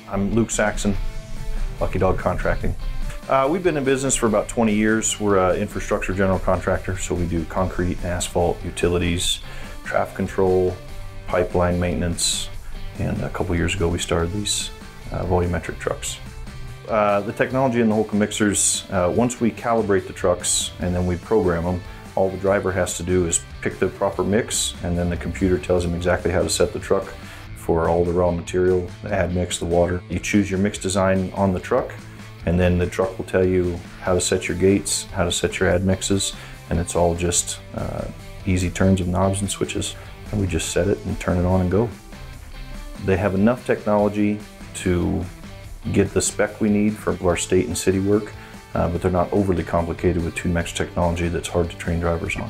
I'm Luke Saxon, Lucky Dog Contracting. We've been in business for about 20 years. We're an infrastructure general contractor, so we do concrete, asphalt, utilities, traffic control, pipeline maintenance, and a couple years ago we started these volumetric trucks. The technology in the Holcombe Mixers, once we calibrate the trucks and then we program them, all the driver has to do is pick the proper mix, and then the computer tells him exactly how to set the truck for all the raw material, the add mix, the water. You choose your mix design on the truck, and then the truck will tell you how to set your gates, how to set your add mixes, and it's all just easy turns of knobs and switches. And we just set it and turn it on and go. They have enough technology to get the spec we need for our state and city work, but they're not overly complicated with too much technology that's hard to train drivers on.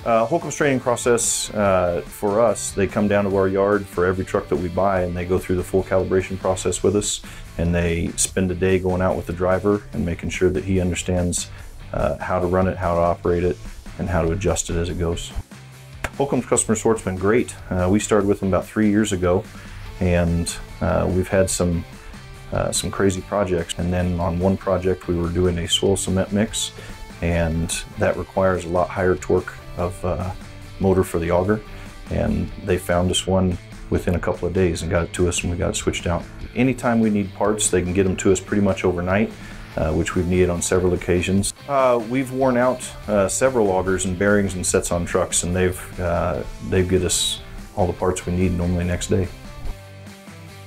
Holcombe's training process, for us, they come down to our yard for every truck that we buy, and they go through the full calibration process with us, and they spend a day going out with the driver and making sure that he understands how to run it, how to operate it, and how to adjust it as it goes. Holcombe's customer support's been great. We started with them about 3 years ago, and we've had some crazy projects. And then on one project we were doing a soil cement mix, and that requires a lot higher torque of motor for the auger, and they found us one within a couple of days and got it to us, and we got it switched out. Anytime we need parts, they can get them to us pretty much overnight, which we've needed on several occasions. We've worn out several augers and bearings and sets on trucks, and they get us all the parts we need normally next day.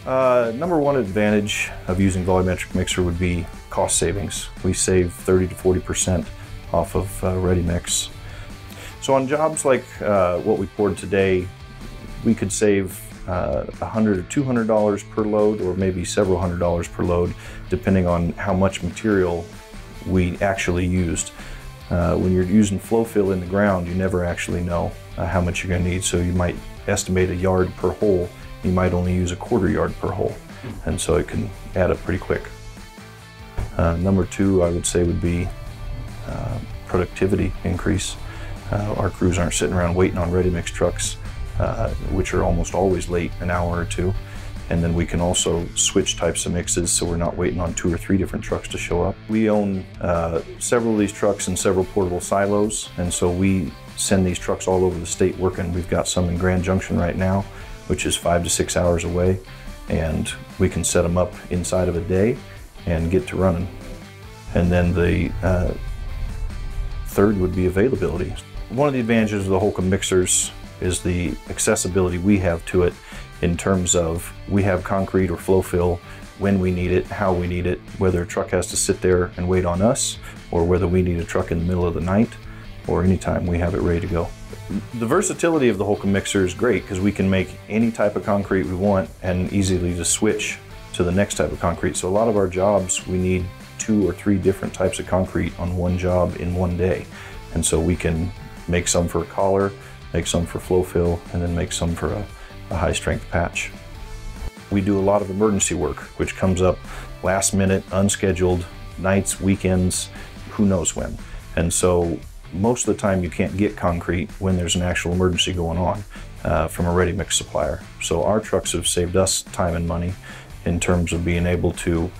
Number one advantage of using volumetric mixer would be cost savings. We save 30 to 40% off of ready mix. So on jobs like what we poured today, we could save $100 or $200 per load, or maybe several $100s per load, depending on how much material we actually used. When you're using flow fill in the ground, you never actually know how much you're going to need. So you might estimate a yard per hole. You might only use a quarter yard per hole, and so it can add up pretty quick. Number two, I would say, would be productivity increase. Our crews aren't sitting around waiting on ready-mix trucks, which are almost always late, an hour or two. And then we can also switch types of mixes, so we're not waiting on 2 or 3 different trucks to show up. We own several of these trucks and several portable silos, and so we send these trucks all over the state working. We've got some in Grand Junction right now, which is 5 to 6 hours away, and we can set them up inside of a day and get to running. And then the third would be availability. One of the advantages of the Holcombe Mixers is the accessibility we have to it, in terms of we have concrete or flow fill when we need it, how we need it, whether a truck has to sit there and wait on us, or whether we need a truck in the middle of the night, or anytime we have it ready to go. The versatility of the Holcombe Mixer is great because we can make any type of concrete we want and easily just switch to the next type of concrete. So a lot of our jobs, we need 2 or 3 different types of concrete on one job in one day. And so we can make some for a collar, make some for flow fill, and then make some for a high strength patch. We do a lot of emergency work, which comes up last minute, unscheduled, nights, weekends, who knows when. And so most of the time you can't get concrete when there's an actual emergency going on from a ready mix supplier. So our trucks have saved us time and money in terms of being able to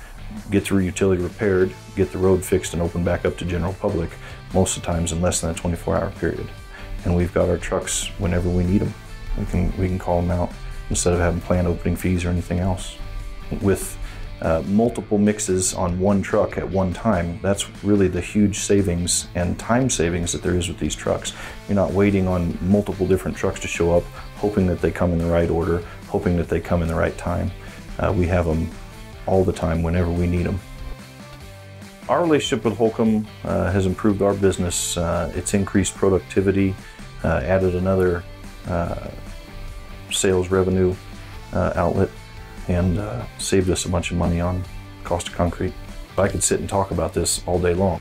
get through utility repaired, get the road fixed and open back up to general public, most of the times in less than a 24-hour period. And we've got our trucks whenever we need them. We can call them out instead of having planned opening fees or anything else. With multiple mixes on one truck at one time, that's really the huge savings and time savings that there is with these trucks. You're not waiting on multiple different trucks to show up, hoping that they come in the right order, hoping that they come in the right time. We have them all the time whenever we need them. Our relationship with Holcombe has improved our business. It's increased productivity, added another sales revenue outlet, and saved us a bunch of money on cost of concrete. I could sit and talk about this all day long.